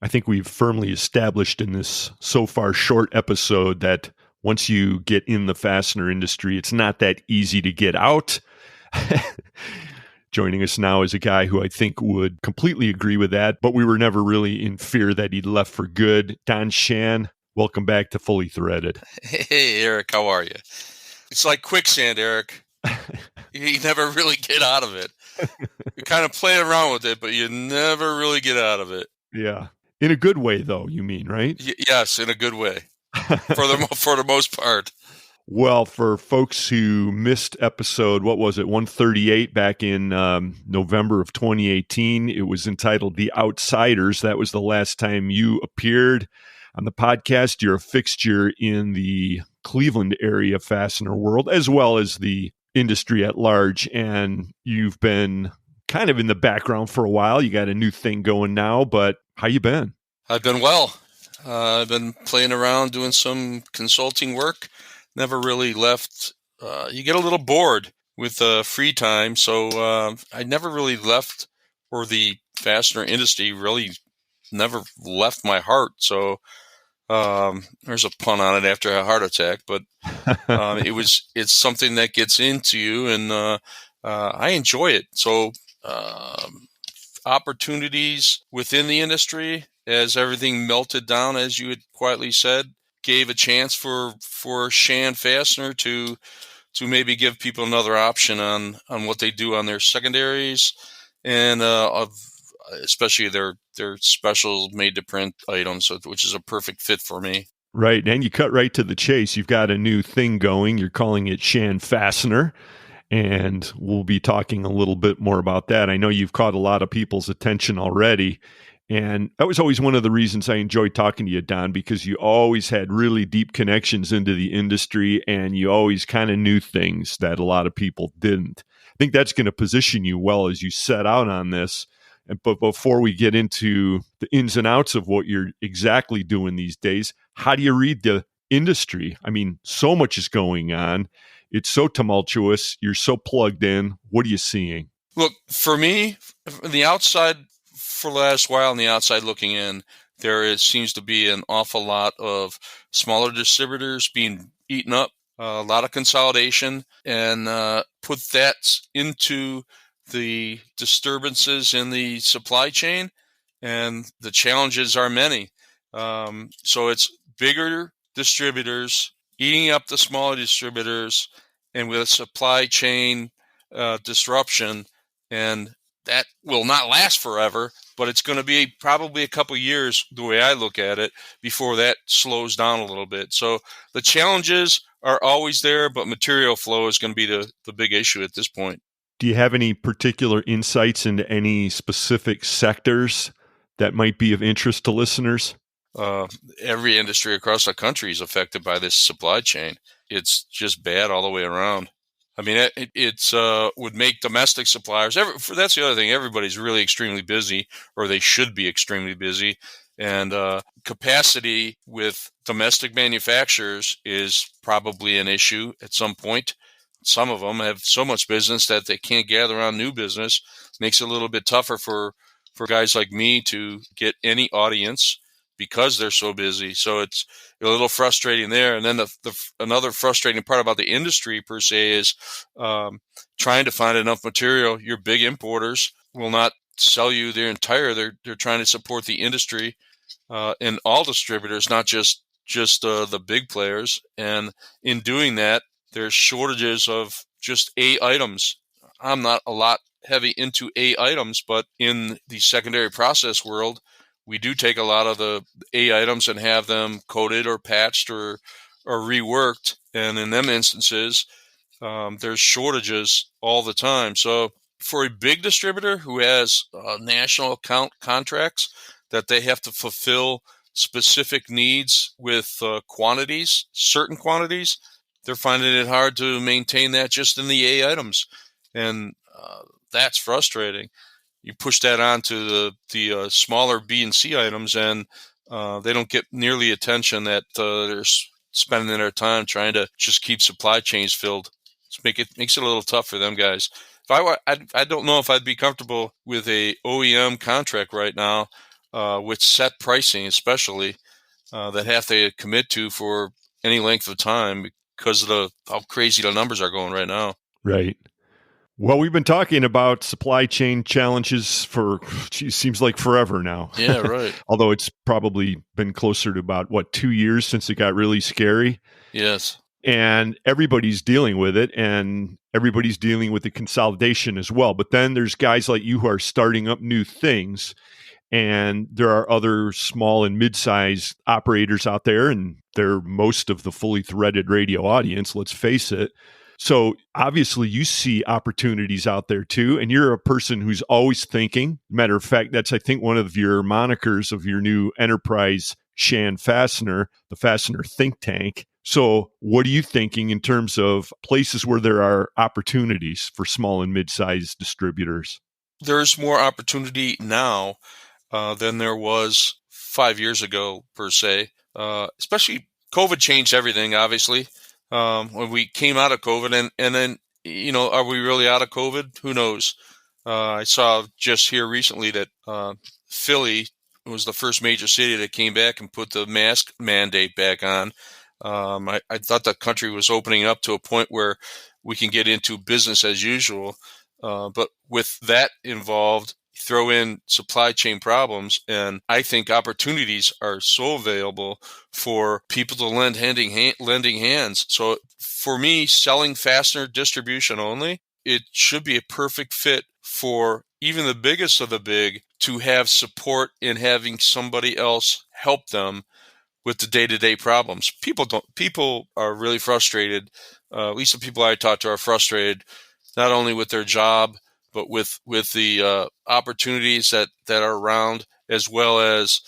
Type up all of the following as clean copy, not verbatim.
I think we've firmly established in this so far short episode that once you get in the fastener industry, it's not that easy to get out. Joining us now is a guy who I think would completely agree with that, but we were never really in fear that he'd left for good. Don Shan, welcome back to Fully Threaded. Hey, Eric, how are you? It's like quicksand, Eric. You never really get out of it. You kind of play around with it, but you never really get out of it. Yeah. In a good way, though, you mean, right? Yes, in a good way, for the most part. Well, for folks who missed episode, 138 back in November of 2018, it was entitled The Outsiders. That was the last time you appeared on the podcast. You're a fixture in the Cleveland area fastener world, as well as the industry at large, and you've been kind of in the background for a while. You got a new thing going now, but how you been? I've been well. I've been playing around doing some consulting work. Never really left. You get a little bored with free time, so I never really left, or the fastener industry really never left my heart. So there's a pun on it after a heart attack, but it's something that gets into you, and I enjoy it. So opportunities within the industry, as everything melted down, as you had quietly said, gave a chance for Shan Fastener to maybe give people another option on what they do on their secondaries, and especially their special made to print items, which is a perfect fit for me. Right, and you cut right to the chase. You've got a new thing going. You're calling it Shan Fastener, and we'll be talking a little bit more about that. I know you've caught a lot of people's attention already, and that was always one of the reasons I enjoyed talking to you, Don, because you always had really deep connections into the industry, and you always kind of knew things that a lot of people didn't. I think that's going to position you well as you set out on this. But before we get into the ins and outs of what you're exactly doing these days, how do you read the industry? I mean, so much is going on. It's so tumultuous. You're so plugged in. What are you seeing? Look, for me, the outside, for the last while, on the outside looking in, seems to be an awful lot of smaller distributors being eaten up, a lot of consolidation, and put that into the disturbances in the supply chain, and the challenges are many. So it's bigger distributors eating up the smaller distributors, and with supply chain disruption, and that will not last forever, but it's going to be probably a couple years, the way I look at it, before that slows down a little bit. So the challenges are always there, but material flow is going to be the big issue at this point. Do you have any particular insights into any specific sectors that might be of interest to listeners? Every industry across the country is affected by this supply chain. It's just bad all the way around. I mean, it would make domestic suppliers, that's the other thing, everybody's really extremely busy, or they should be extremely busy. And capacity with domestic manufacturers is probably an issue at some point. Some of them have so much business that they can't gather on new business. Makes it a little bit tougher for guys like me to get any audience because they're so busy. So it's a little frustrating there. And then another frustrating part about the industry per se is trying to find enough material. Your big importers will not sell you their entire. They're trying to support the industry and all distributors, not just the big players. And in doing that, there's shortages of just A items. I'm not a lot heavy into A items, but in the secondary process world, we do take a lot of the A items and have them coated or patched or reworked. And in them instances, there's shortages all the time. So for a big distributor who has national account contracts that they have to fulfill specific needs with quantities, certain quantities, they're finding it hard to maintain that just in the A items. And that's frustrating. You push that on to the smaller B and C items, and they don't get nearly attention that they're spending their time trying to just keep supply chains filled. Makes it a little tough for them guys. I don't know if I'd be comfortable with a OEM contract right now with set pricing, especially that have to commit to for any length of time because of how crazy the numbers are going right now. Right. Well, we've been talking about supply chain challenges for, geez, seems like forever now. Yeah, right. Although it's probably been closer to about, 2 years since it got really scary. Yes. And everybody's dealing with it, and everybody's dealing with the consolidation as well. But then there's guys like you who are starting up new things, and there are other small and mid-sized operators out there, and they're most of the fully threaded radio audience, let's face it. So obviously you see opportunities out there too, and you're a person who's always thinking. Matter of fact, that's, I think, one of your monikers of your new enterprise, Shan Fastener, the Fastener think tank. So what are you thinking in terms of places where there are opportunities for small and mid-sized distributors? There's more opportunity now than there was 5 years ago, per se. Especially COVID changed everything, obviously. When we came out of COVID, and then, are we really out of COVID? Who knows? I saw just here recently that Philly was the first major city that came back and put the mask mandate back on. I thought the country was opening up to a point where we can get into business as usual. But with that involved, throw in supply chain problems, and I think opportunities are so available for people to lending hands. So for me, selling fastener distribution only, it should be a perfect fit for even the biggest of the big to have support in having somebody else help them with the day-to-day problems. People are really frustrated. At least the people I talk to are frustrated, not only with their job, but with the opportunities that are around, as well as,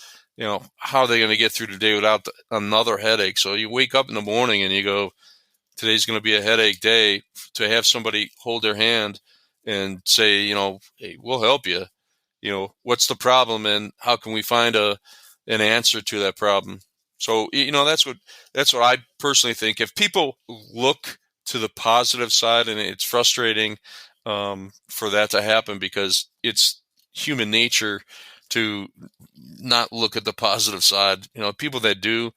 how are they going to get through the day without another headache. So you wake up in the morning and you go, today's going to be a headache day. To have somebody hold their hand and say, hey, we'll help you. What's the problem and how can we find an answer to that problem? So, that's what I personally think. If people look to the positive side, and it's frustrating for that to happen because it's human nature to not look at the positive side. People that do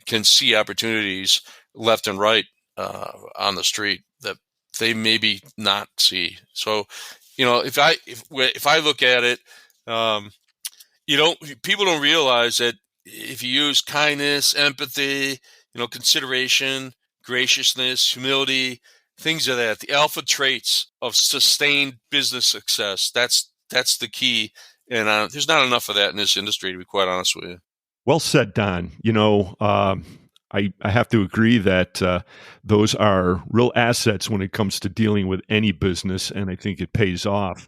can see opportunities left and right on the street that they maybe not see. So, if I look at it, people don't realize that if you use kindness, empathy, consideration, graciousness, humility, things of that, the alpha traits of sustained business success, that's the key. And there's not enough of that in this industry, to be quite honest with you. Well said, Don. I have to agree that those are real assets when it comes to dealing with any business, and I think it pays off.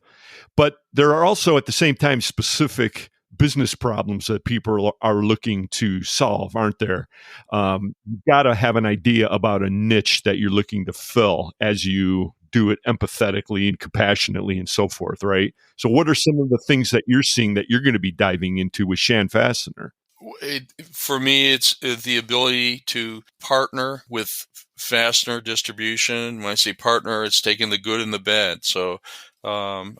But there are also, at the same time, specific business problems that people are looking to solve, aren't there? You've got to have an idea about a niche that you're looking to fill as you do it empathetically and compassionately and so forth, right? So what are some of the things that you're seeing that you're going to be diving into with Shan Fastener? For me, it's the ability to partner with fastener distribution. When I say partner, it's taking the good and the bad. So I'm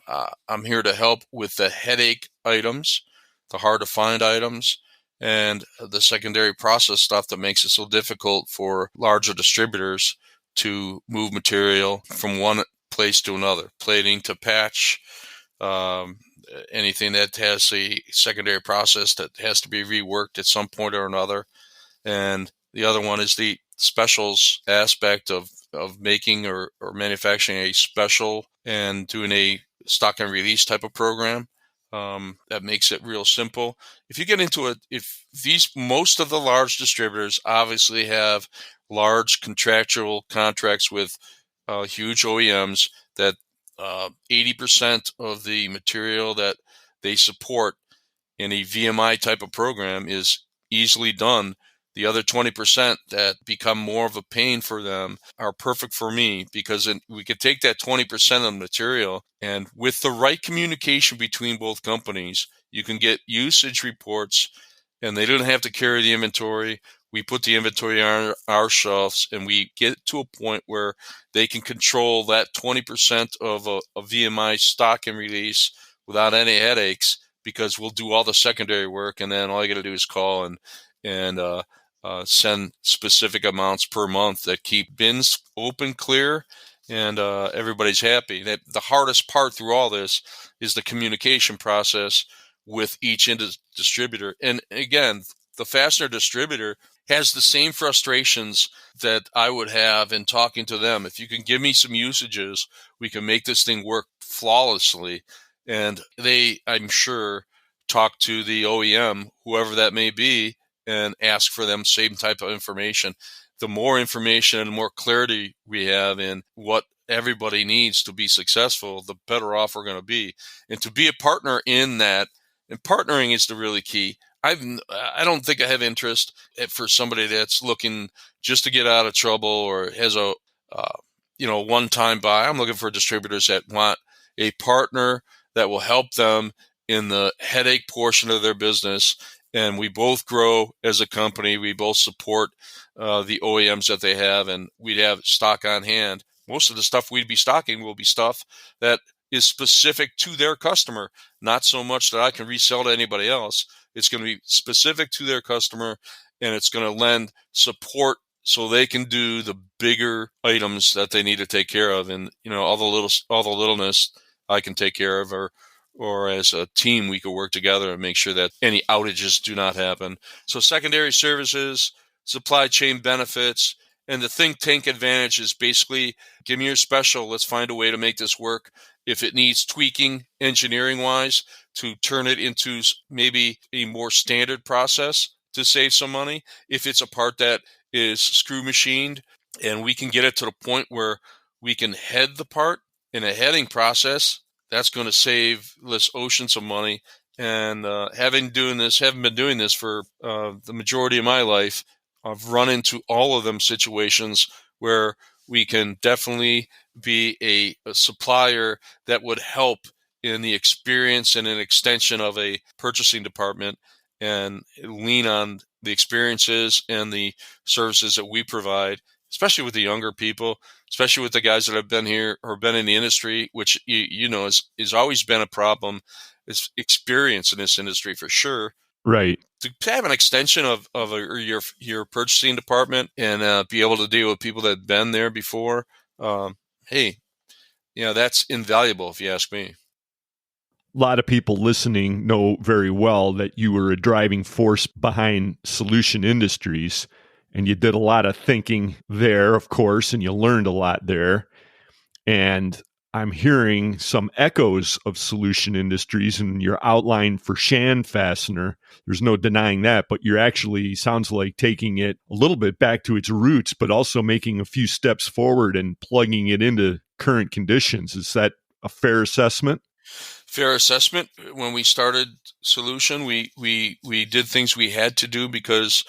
here to help with the headache items, the hard to find items, and the secondary process stuff that makes it so difficult for larger distributors to move material from one place to another, plating to patch, anything that has a secondary process that has to be reworked at some point or another. And the other one is the specials aspect of making or manufacturing a special and doing a stock and release type of program. That makes it real simple. If you get into it, most of the large distributors obviously have large contractual contracts with huge OEMs that 80% of the material that they support in a VMI type of program is easily done. The other 20% that become more of a pain for them are perfect for me because we could take that 20% of the material, and with the right communication between both companies, you can get usage reports and they don't have to carry the inventory. We put the inventory on our shelves and we get to a point where they can control that 20% of a VMI stock and release without any headaches because we'll do all the secondary work, and then all you got to do is call and send specific amounts per month that keep bins open, clear, and everybody's happy. The hardest part through all this is the communication process with each distributor. And again, the fastener distributor has the same frustrations that I would have in talking to them. If you can give me some usages, we can make this thing work flawlessly. And they, I'm sure, talk to the OEM, whoever that may be, and ask for them same type of information. The more information and the more clarity we have in what everybody needs to be successful, the better off we're going to be. And to be a partner in that, and partnering is the really key. I don't think I have interest for somebody that's looking just to get out of trouble or has a one-time buy. I'm looking for distributors that want a partner that will help them in the headache portion of their business. And we both grow as a company. We both support the OEMs that they have, and we'd have stock on hand. Most of the stuff we'd be stocking will be stuff that is specific to their customer, not so much that I can resell to anybody else. It's going to be specific to their customer, and it's going to lend support so they can do the bigger items that they need to take care of. And all the littleness I can take care of, or as a team we could work together and make sure that any outages do not happen. So secondary services, supply chain benefits, and the think tank advantage is basically give me your special. Let's find a way to make this work. If it needs tweaking engineering wise to turn it into maybe a more standard process to save some money. If it's a part that is screw machined and we can get it to the point where we can head the part in a heading process, that's going to save this oceans of money. And having been doing this for the majority of my life, I've run into all of them situations where we can definitely be a supplier that would help in the experience and an extension of a purchasing department and lean on the experiences and the services that we provide, especially with the younger people, especially with the guys that have been here or been in the industry, which is always been a problem, is experience in this industry for sure. Right. To have an extension of your purchasing department and be able to deal with people that have been there before, that's invaluable if you ask me. A lot of people listening know very well that you were a driving force behind Solution Industries, and you did a lot of thinking there, of course, and you learned a lot there. And I'm hearing some echoes of Solution Industries in your outline for Shan Fastener. There's no denying that, but you're actually, sounds like, taking it a little bit back to its roots, but also making a few steps forward and plugging it into current conditions. Is that a fair assessment? Fair assessment. When we started Solution, we did things we had to do because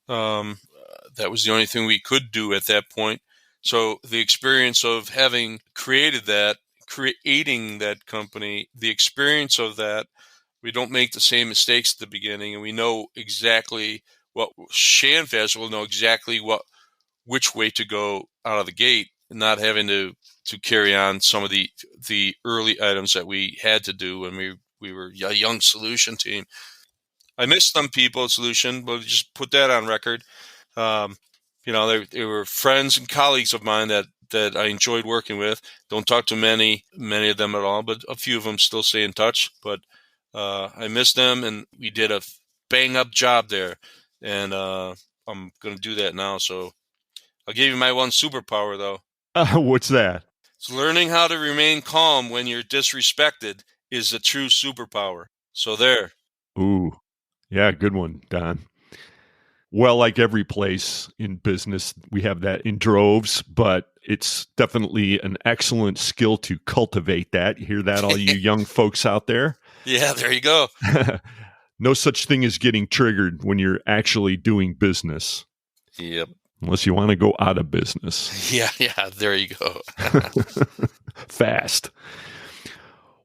that was the only thing we could do at that point. So the experience of having creating that company, the experience of that, we don't make the same mistakes at the beginning, and we know exactly what Shan Fastener will know exactly which way to go out of the gate, and not having to carry on some of the early items that we had to do when we were a young Solution team. I miss some people at Solution, but just put that on record. They were friends and colleagues of mine that I enjoyed working with. Don't talk to many of them at all, but a few of them still stay in touch. But I miss them, and we did a bang-up job there. And I'm going to do that now. So I'll give you my one superpower, though. What's that? So learning how to remain calm when you're disrespected is a true superpower. So there. Ooh, yeah, good one, Don. Well, like every place in business, we have that in droves, but it's definitely an excellent skill to cultivate that. You hear that, all you young folks out there? Yeah, there you go. No such thing as getting triggered when you're actually doing business. Yep. Unless you want to go out of business. Yeah, there you go. Fast.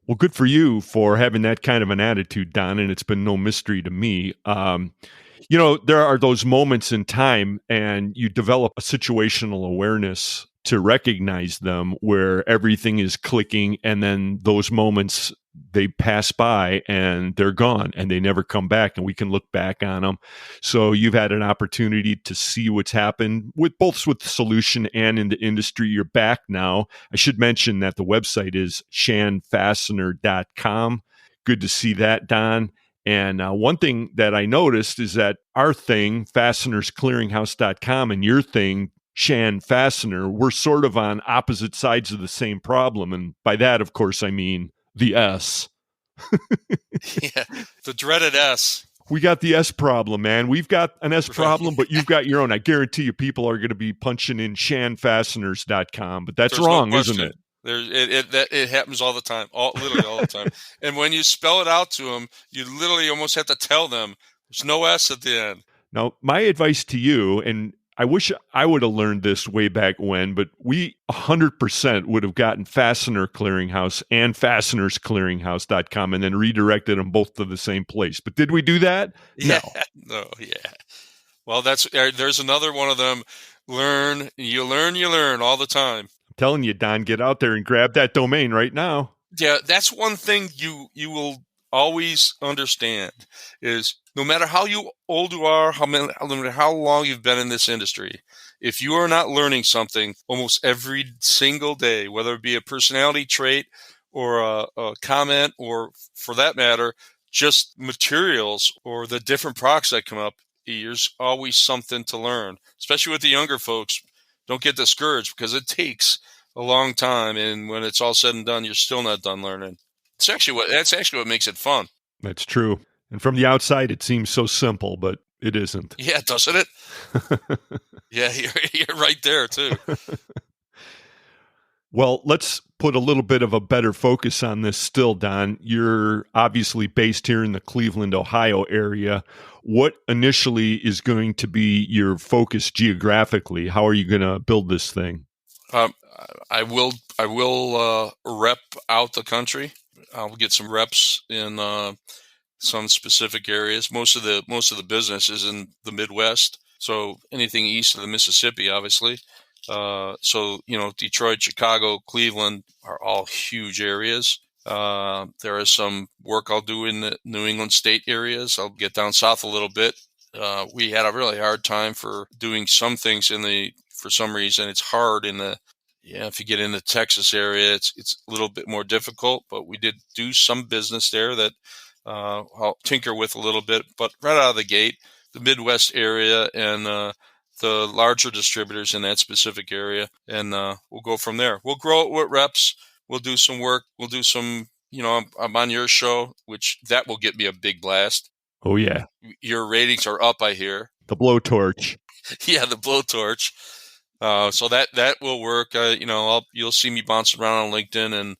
Well, good for you for having that kind of an attitude, Don, and it's been no mystery to me. There are those moments in time, and you develop a situational awareness to recognize them where everything is clicking, and then those moments they pass by and they're gone and they never come back, and we can look back on them. So you've had an opportunity to see what's happened with both with the solution and in the industry. You're back now. I should mention that the website is shanfastener.com. Good to see that, Don. And one thing that I noticed is that our thing, fastenersclearinghouse.com, and your thing, Shan Fastener, we're sort of on opposite sides of the same problem. And by that, of course, I mean the S. Yeah, the dreaded S. We got the S problem, man. We've got an S problem, but you've got your own. I guarantee you people are going to be punching in shanfasteners.com, but that's wrong, no, isn't it? It happens all the time, literally all the time. And when you spell it out to them, you literally almost have to tell them there's no S at the end. Now, my advice to you, and I wish I would have learned this way back when, but we 100% would have gotten Fastener Clearinghouse and fastenersclearinghouse.com and then redirected them both to the same place. But did we do that? No. No, yeah. Well, there's another one of them. You learn all the time. I'm telling you, Don, get out there and grab that domain right now. Yeah, that's one thing you will always understand is no matter how old you are, no matter how long you've been in this industry, if you are not learning something almost every single day, whether it be a personality trait or a comment, or for that matter, just materials or the different products that come up, there's always something to learn, especially with the younger folks. Don't get discouraged because it takes a long time. And when it's all said and done, you're still not done learning. That's actually what makes it fun. That's true. And from the outside, it seems so simple, but it isn't. Yeah, doesn't it? Yeah, you're right there, too. Well, let's put a little bit of a better focus on this still, Don. You're obviously based here in the Cleveland, Ohio area. What initially is going to be your focus geographically? How are you going to build this thing? I will rep out the country. I'll get some reps in some specific areas. Most of the business is in the Midwest, so anything east of the Mississippi, obviously. So Detroit, Chicago, Cleveland are all huge areas. There is some work I'll do in the New England state areas. I'll get down south a little bit. We had a really hard time for doing some things for some reason. It's hard if you get in the Texas area, it's a little bit more difficult, but we did do some business there that I'll tinker with a little bit. But right out of the gate, the Midwest area and the larger distributors in that specific area, and we'll go from there. We'll grow it with reps. We'll do some work. We'll do some, I'm on your show, which that will get me a big blast. Oh, yeah. Your ratings are up, I hear. The blowtorch. Yeah, the blowtorch. So that will work. You'll see me bouncing around on LinkedIn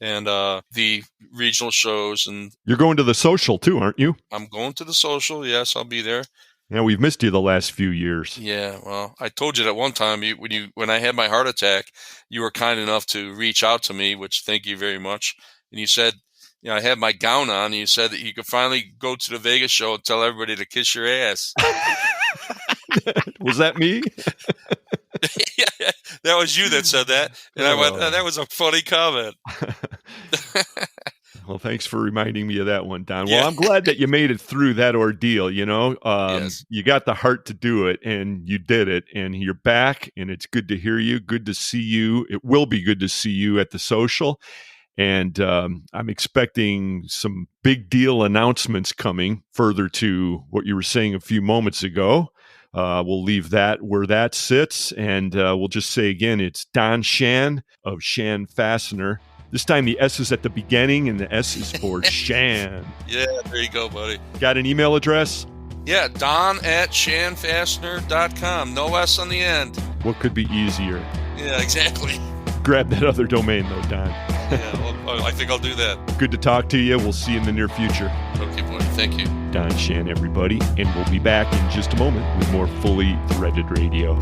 and the regional shows. And you're going to the social too, aren't you? I'm going to the social. Yes, I'll be there. Yeah, we've missed you the last few years. Yeah, well, I told you that one time when I had my heart attack, you were kind enough to reach out to me, which thank you very much. And you said, I had my gown on, and you said that you could finally go to the Vegas show and tell everybody to kiss your ass. Was that me? Yeah, that was you that said that. And I went, that was a funny comment. Well, thanks for reminding me of that one, Don. Well, I'm glad that you made it through that ordeal, Yes. You got the heart to do it, and you did it, and you're back, and it's good to hear you, good to see you. It will be good to see you at the social, and I'm expecting some big deal announcements coming further to what you were saying a few moments ago. We'll leave that where that sits, and we'll just say again, it's Don Shan of Shan Fastener. This time the S is at the beginning, and the S is for Shan. Yeah, there you go, buddy. Got an email address? Yeah, don@shanfastener.com. No S on the end. What could be easier? Yeah, exactly. Grab that other domain, though, Don. Yeah, well, I think I'll do that. Good to talk to you. We'll see you in the near future. Okay, buddy. Thank you. Don Shan, everybody. And we'll be back in just a moment with more Fully Threaded Radio.